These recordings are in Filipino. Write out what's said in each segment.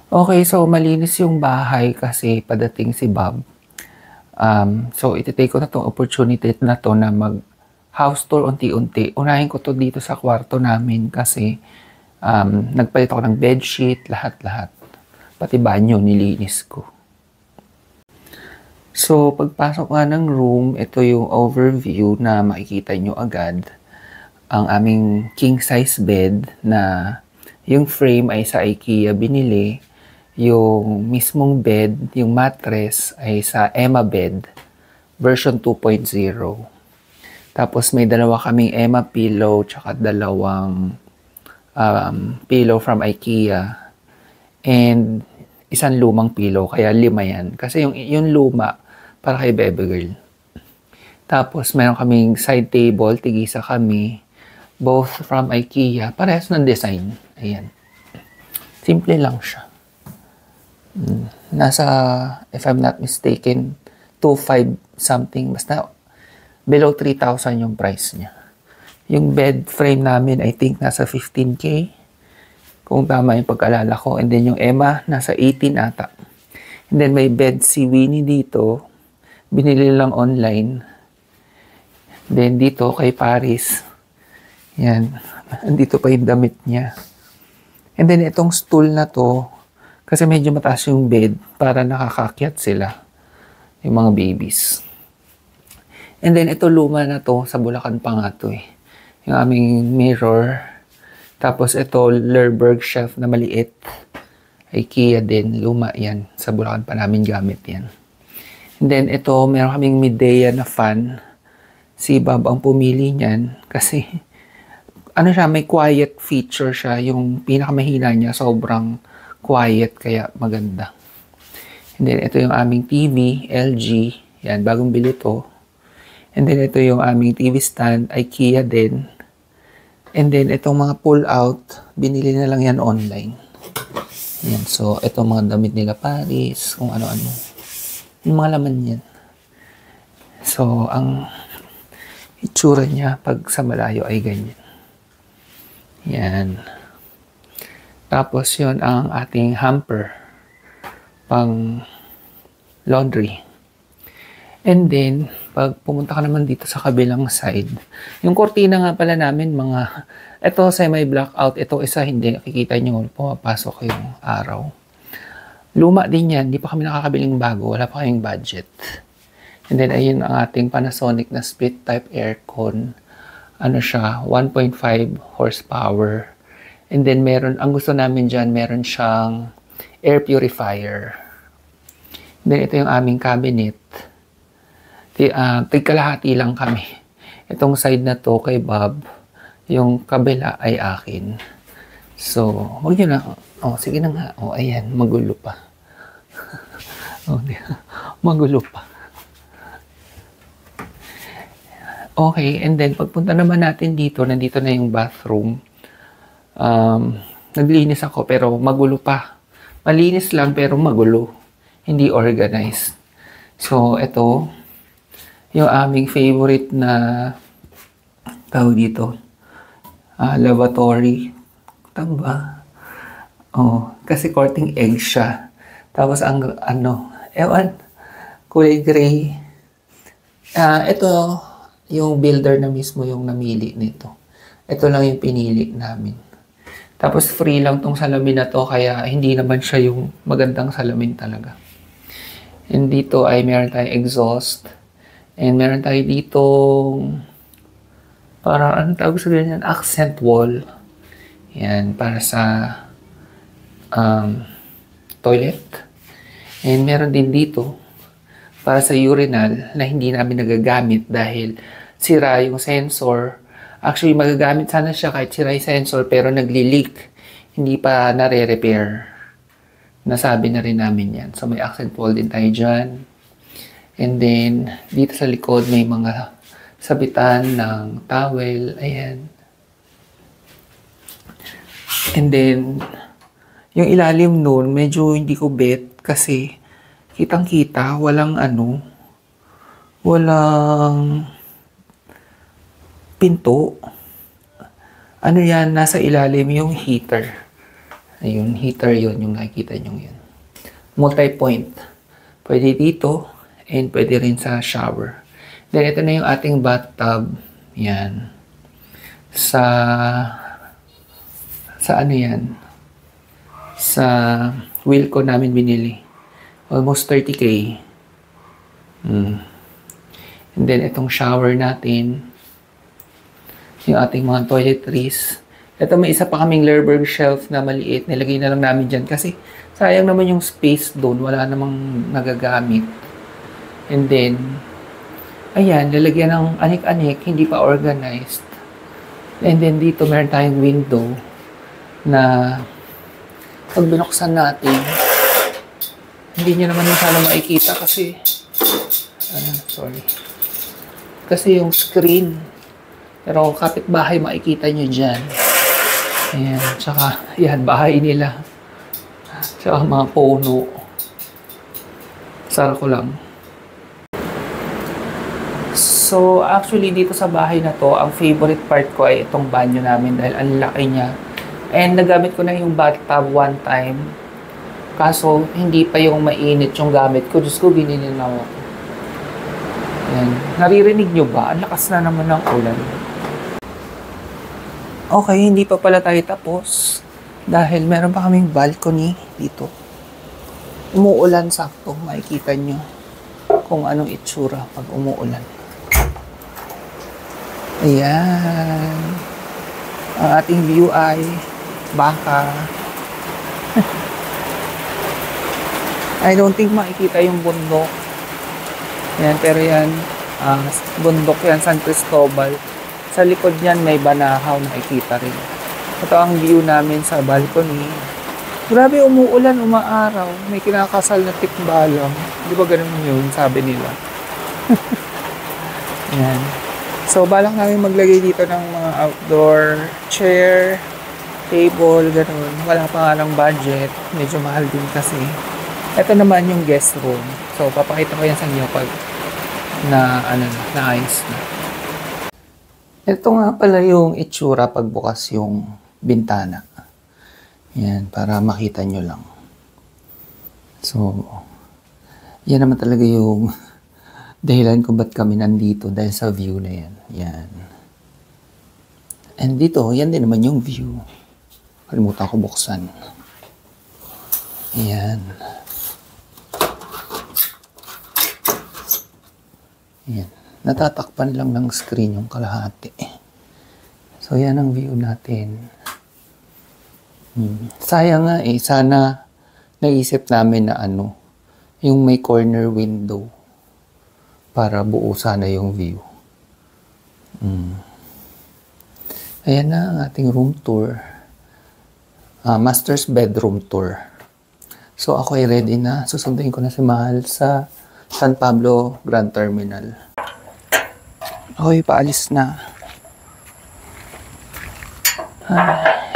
Okay, so malinis yung bahay kasi padating si Bob. So iti-take ko na 'tong opportunity na 'to na mag-house tour unti-unti. Unahin ko 'to dito sa kwarto namin kasi, nagpalit ako ng bedsheet, lahat-lahat. Pati banyo nilinis ko. So pagpasok nga ng room, ito yung overview na makikita nyo agad. Ang aming king size bed na yung frame ay sa IKEA binili. Yung mismong bed, yung mattress ay sa Emma Bed version 2.0. Tapos may dalawa kaming Emma pillow tsaka dalawang pillow from IKEA and isang lumang pillow, kaya 5 yan. Kasi yung luma para kay Bebe Girl. Tapos meron kaming side table, tigisa kami, both from IKEA, parehas ng design. Ayan. Simple lang siya. Nasa, if I'm not mistaken, 2.5 something. Basta below 3,000 yung price niya. Yung bed frame namin, I think, nasa 15K. Kung tama yung pagkalala ko. And then yung Emma, nasa 18 ata. And then may bed si Winnie dito. Binili lang online. Then dito kay Paris. Yan. Andito pa yung damit niya. And then itong stool na to, kasi medyo mataas yung bed para nakakakyat sila. Yung mga babies. And then ito luma na to, sa Bulacan pa nga to eh. Yung aming mirror. Tapos ito Lerberg shelf na maliit. IKEA din, luma yan. Sa Bulacan pa namin gamit yan. And then ito, meron kaming Midea na fan. Si Bob ang pumili niyan kasi ano siya, may quiet feature siya. Yung pinakamahina niya, sobrang quiet, kaya maganda. And then ito yung aming TV, LG. Yan, bagong bili to. And then ito yung aming TV stand, IKEA din. And then itong mga pull out, binili na lang yan online. Yan, so ito mga damit nila Paris, kung ano-ano. Yung mga laman yan. So ang itsura niya pag sa malayo ay ganyan. Yan. Tapos yun ang ating hamper pang laundry. And then, pag pumunta ka naman dito sa kabilang side, yung kortina nga pala namin, ito semi-blackout, ito isa hindi, nakikita nyo, pumapasok yung araw. Luma din yan, hindi pa kami nakakabiling bago, wala pa kaming budget. And then, ayun ang ating Panasonic na split type aircon. Ano siya, 1.5 horsepower. And then ang gusto namin dyan, meron siyang air purifier. Then ito yung aming cabinet. Tigkalahati lang kami. Itong side na to kay Bob, yung kabila ay akin. So, huwag nyo na. Oh, sige na nga. Oh, ayan, magulo pa. Oh, magulo pa. Okay, and then pagpunta naman natin dito, nandito na yung bathroom. Naglinis ako pero magulo pa. Malinis lang pero magulo. Hindi organized. So, ito, yung aming favorite na tawag dito, lavatory. Tamba. Oh, kasi coating egg siya. Tapos ang kulay gray. Ito, yung builder na mismo yung namili nito. Ito lang yung pinili namin. Tapos free lang tong salamin na to, kaya hindi naman siya yung magandang salamin talaga. And dito ay meron tayong exhaust. And meron tayo ditong parang anong tawag sa ganyan? Accent wall. Yan, para sa toilet. And meron din dito para sa urinal na hindi namin nagagamit dahil sira yung sensor. Actually, magagamit sana siya kahit sira yung sensor pero nagli-leak. Hindi pa nare-repair. Nasabi na rin namin yan. So, may accent wall din tayo dyan. And then, dito sa likod may mga sabitan ng towel. Ayan. And then, yung ilalim nun, medyo hindi ko bet kasi kitang-kita, walang pinto. Ano yan, nasa ilalim yung heater. Ayun, heater yun, yung nakikita nyo yun. Multi-point. Pwede dito, and pwede rin sa shower. Then, ito na yung ating bathtub. Yan. Sa ano yan? Sa Wilco namin binili. Almost 30K. And then, itong shower natin. Yung ating mga toiletries. Ito, may isa pa kaming Lerberg shelf na maliit. Nilagay na lang namin dyan kasi sayang naman yung space doon. Wala namang nagagamit. And then, ayan, lalagyan ng anik-anik. Hindi pa organized. And then, dito meron tayong window na pag binuksan natin, hindi nyo naman masyadong makikita kasi sorry. Kasi yung screen, pero kapitbahay makikita nyo dyan. Ayan, tsaka, yan, bahay nila. Tsaka mga puno. Sara ko lang. So, actually, dito sa bahay na to, ang favorite part ko ay itong banyo namin dahil ang laki niya. And nagamit ko na yung bathtub one time. Kaso, hindi pa yung mainit yung gamit ko. Diyos ko, gininilaw ako. Ayan. Naririnig nyo ba? Ang lakas na naman ng ulan. Okay, hindi pa pala tayo tapos. Dahil meron pa kaming balcony dito. Umuulan sakto. Makikita nyo kung anong itsura pag umuulan. Ayan. Ang ating view ay baka. I don't think makikita yung bundok. Ayan, pero yan, bundok yan, San Cristobal. Sa likod niyan may Banahaw, nakikita rin. Ito ang view namin sa balcony. Grabe, umuulan, umaaraw. May kinakasal na tikbalang. Di ba ganun yun, sabi nila. Ayan. So, balak namin maglagay dito ng mga outdoor chair, table, ganun. Wala pa nga ng budget. Medyo mahal din kasi. Ito naman yung guest room. So, papakita ko yan sa inyo pag naayos na. Ito nga pala yung itsura pagbukas yung bintana. Yan, para makita nyo lang. So, yan naman talaga yung dahilan kung ba't kami nandito dahil sa view na yan. Yan. And dito, yan din naman yung view. Kalimutan ko buksan. Yan. Yan. Natatakpan lang ng screen yung kalahati. So, yan ang view natin. Sayang nga eh. Sana naisip namin na yung may corner window para buo sana yung view. Ayan na ang ating room tour. Master's bedroom tour. So, ako ay ready na. Susunduin ko na si Mahal sa San Pablo Grand Terminal. Ako'y paalis na.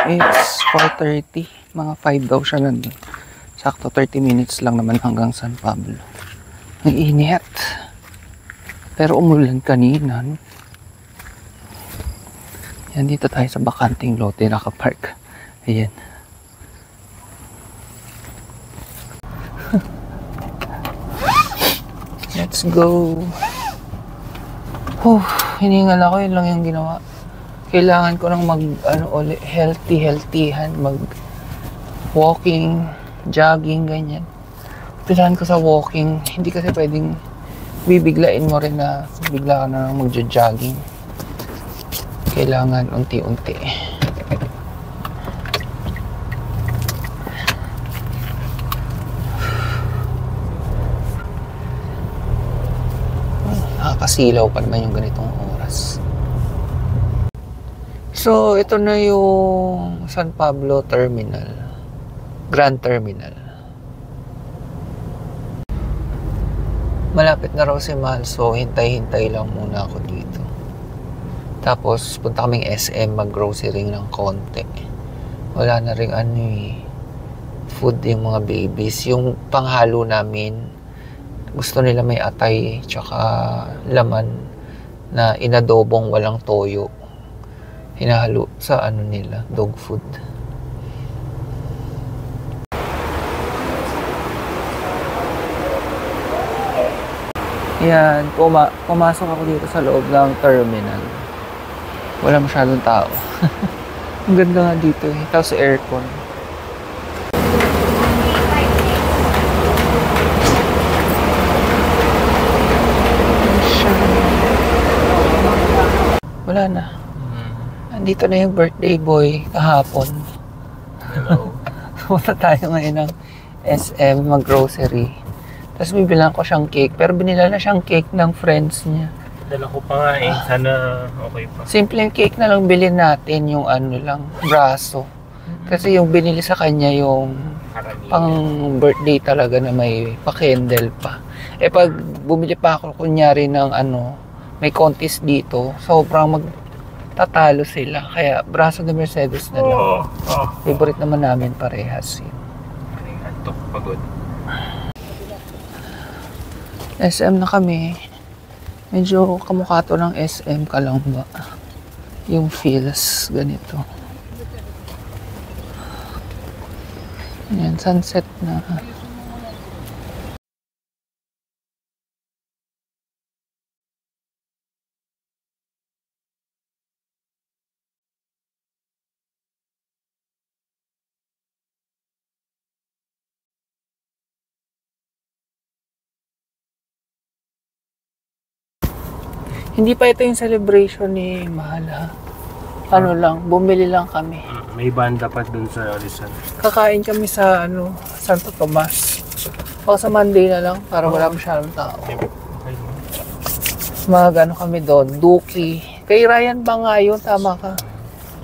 It's 4:30. Mga 5 daw siya nandun. Sakto 30 minutes lang naman hanggang San Pablo. Ang init. Pero umulan kanina. No? Yan, dito tayo sa bakanting lote nakapark. Ayan. Let's go. Hiningal ako, yun lang yung ginawa. Kailangan ko nang healthy-healthyhan, walking, jogging, ganyan. Pilahan ko sa walking, hindi kasi pwedeng bibiglain mo rin na bigla ka na mag-jogging. Kailangan unti-unti. Nakakasilaw pa naman yung ganitong oras. So, ito na yung San Pablo Terminal. Grand Terminal. Malapit na raw si Mahal, so hintay-hintay lang muna ako dito. Tapos, punta kaming SM, mag-grocery ng konti. Wala na rin food yung mga babies. Yung panghalo namin, gusto nila may atay, tsaka laman na inadobong walang toyo. Hinahalo sa nila, dog food. Yan, pumasok ako dito sa loob ng terminal. Wala masyadong tao. Ang ganda nga dito eh. Tapos aircon. Wala na. Andito na yung birthday boy kahapon. Hello. Pumunta tayo ngayon ng SM, mag-grocery. Tapos bibilang ko siyang cake. Pero binila na siyang cake ng friends niya. Dala ko pa nga eh. Sana okay pa. Simpleng cake na lang bilhin natin. Yung ano lang, braso. Kasi yung binili sa kanya yung pang birthday talaga na may pa-candle pa. Eh pag bumili pa ako kunyari ng ano, may contest dito, sobrang magtatalo sila. Kaya braso de Mercedes na lang. Favorite naman namin parehas yun. Antok, pagod. SM na kami. Medyo kamukha to ng SM ka lang ba? Yung feels ganito. Ayan, sunset na. Hindi pa ito yung celebration ni Mahal ha. Ano lang, bumili lang kami. May banda pa dun sa Rizal. Kakain kami sa ano, Santo Tomas. O sa Monday na lang para wala masyadong tao. Okay. Mag-ano kami doon, Duki. Kay Ryan ba nga yun? Tama ka.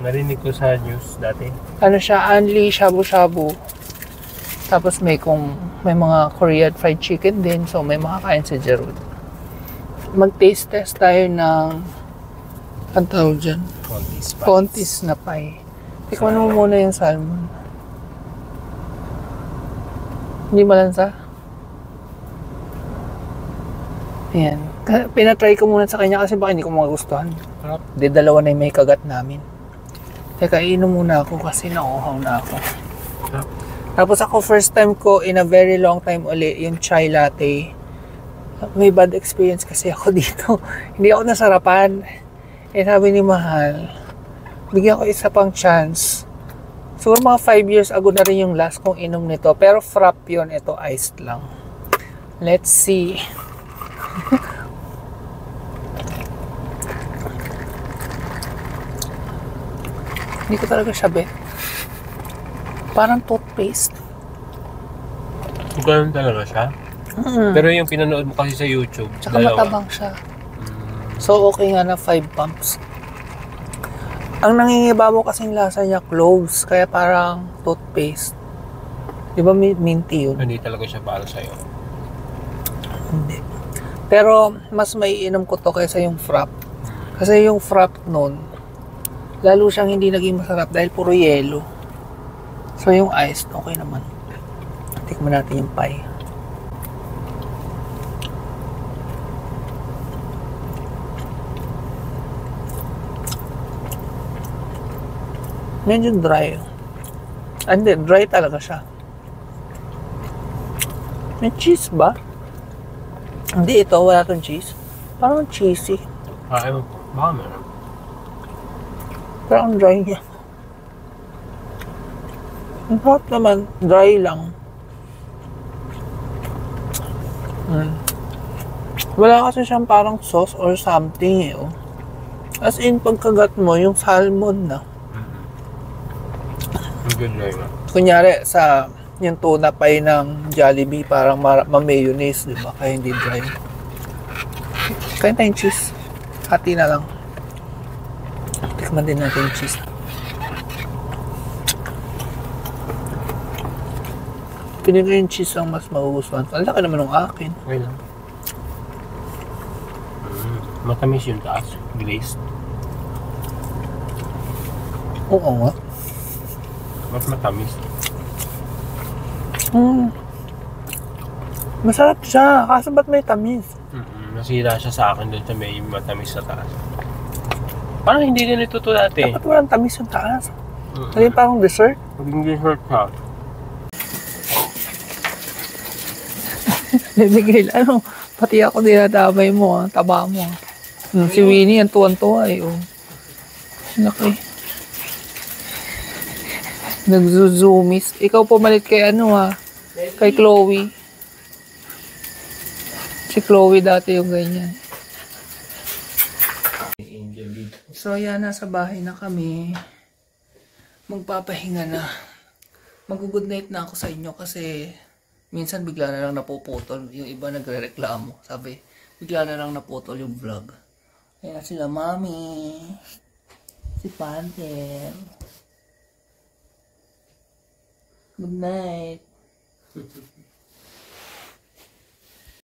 Narinig ko sa news dati. Ano siya, Anli, shabu-shabu. Tapos may mga Korean fried chicken din. So may makakain si Jerod. Mag-taste test tayo ng ang tawag dyan? Contis na pie. Tikman mo muna yung salmon. Hindi malansa? Ayan. Pinatry ko muna sa kanya kasi baka hindi ko magustuhan. Di dalawa na yung may kagat namin. Teka, iinom muna ako kasi nauuhaw na ako. Tapos ako first time ko in a very long time uli yung chai latte. May bad experience kasi ako dito. Hindi ako nasarapan. Eh sabi ni Mahal, bigyan ko isa pang chance. Siguro mga 5 years ago na rin yung last kong inom nito. Pero frap yun. Ito iced lang. Let's see. Hindi ko talaga siya bet. Parang toothpaste. Ganun talaga siya? Pero yung pinanood mo kasi sa YouTube, Tsaka matabang siya. So okay nga na 5 pumps. Ang nangingiba mo kasing lasa niya cloves, kaya parang toothpaste. Di ba minty yun? Hindi talaga siya para sa'yo. Hindi. Pero mas maiinom ko to kaysa yung frap. Kasi yung frap nun, lalo siyang hindi naging masarap dahil puro yelo. So yung iced, okay naman. Tikman natin yung pie. Medyo dry. Hindi, dry talaga siya. May cheese ba? Hindi, ito. Wala itong cheese. Parang cheesy. Ewan ko. Baka meron. Pero ang dry niya. Ang hot naman. Dry lang. Wala kasi siyang parang sauce or something eh. Oh. As in, pagkagat mo, yung salmon na. Good dry na. Kunyari, sa yung tuna pie ng Jollibee, parang ma-mayonnaise, di ba? Kaya hindi dry. Kaya tayong cheese. Hati na lang. Tikman din natin yung cheese. Pinig ko yung cheese ang mas magugustuhan. Ang laki naman ng akin. Okay lang. Matamis yung taas. Glazed. Oo nga. Mas matamis. Masarap siya. Kaso ba't may tamis? Nasira siya sa akin doon sa may matamis sa taas. Parang hindi din ito to dati. Dapat walang tamis yung taas. Kasi parang dessert. Maging dessert siya. Miguel, ano? Pati ako dinadamay mo, ah. Taba mo. Ah. Si Winnie, ang tuwan-tuwa eh. Oh. Laki. Nagzuzoomis. Ikaw pumalit kay ano ha? Kay Chloe. Si Chloe dati yung ganyan. So yan, nasa bahay na kami. Magpapahinga na. Mag-good night na ako sa inyo kasi minsan bigla na lang napuputol. Yung iba nagre-reklamo. Sabi, bigla na lang naputol yung vlog. Ayan sila mami. Si Panther. Good night.